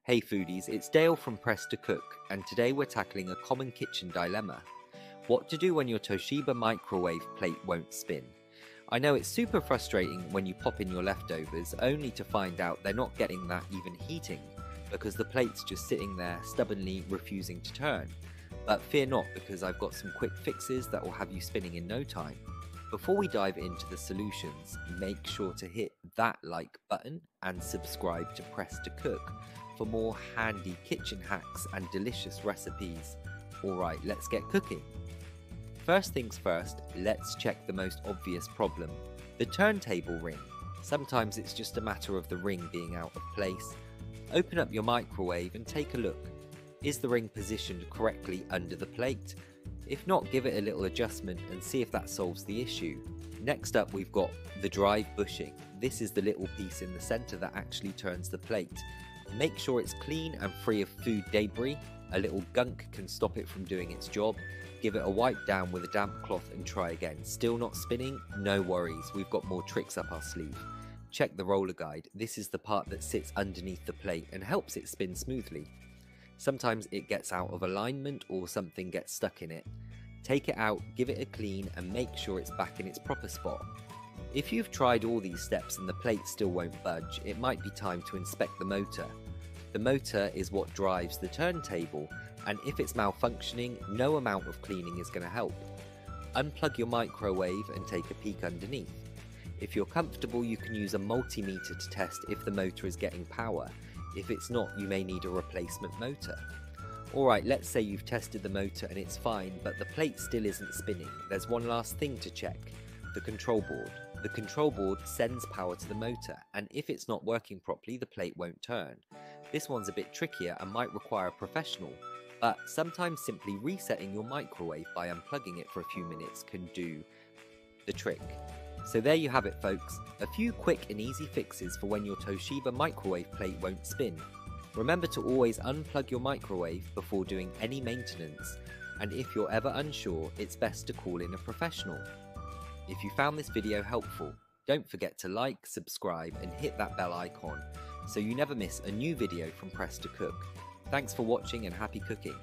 Hey foodies, it's Dale from Press to Cook, and today we're tackling a common kitchen dilemma. What to do when your Toshiba microwave plate won't spin. I know it's super frustrating when you pop in your leftovers only to find out they're not getting that even heating, because the plate's just sitting there stubbornly refusing to turn. But fear not, because I've got some quick fixes that will have you spinning in no time. Before we dive into the solutions, make sure to hit that like button and subscribe to Press to Cook for more handy kitchen hacks and delicious recipes. Alright, let's get cooking. First things first, let's check the most obvious problem, the turntable ring. Sometimes it's just a matter of the ring being out of place. Open up your microwave and take a look. Is the ring positioned correctly under the plate? If not, give it a little adjustment and see if that solves the issue. Next up, we've got the drive bushing. This is the little piece in the center that actually turns the plate. Make sure it's clean and free of food debris. A little gunk can stop it from doing its job. Give it a wipe down with a damp cloth and try again. Still not spinning? No worries, we've got more tricks up our sleeve. Check the roller guide. This is the part that sits underneath the plate and helps it spin smoothly. Sometimes it gets out of alignment or something gets stuck in it. Take it out, give it a clean and make sure it's back in its proper spot. If you've tried all these steps and the plate still won't budge, it might be time to inspect the motor. The motor is what drives the turntable, and if it's malfunctioning, no amount of cleaning is going to help. Unplug your microwave and take a peek underneath. If you're comfortable, you can use a multimeter to test if the motor is getting power. If it's not, you may need a replacement motor. Alright, let's say you've tested the motor and it's fine, but the plate still isn't spinning. There's one last thing to check, the control board. The control board sends power to the motor, and if it's not working properly, the plate won't turn. This one's a bit trickier and might require a professional, but sometimes simply resetting your microwave by unplugging it for a few minutes can do the trick. So there you have it folks, a few quick and easy fixes for when your Toshiba microwave plate won't spin. Remember to always unplug your microwave before doing any maintenance, and if you're ever unsure, it's best to call in a professional. If you found this video helpful, don't forget to like, subscribe and hit that bell icon so you never miss a new video from Press to Cook. Thanks for watching and happy cooking.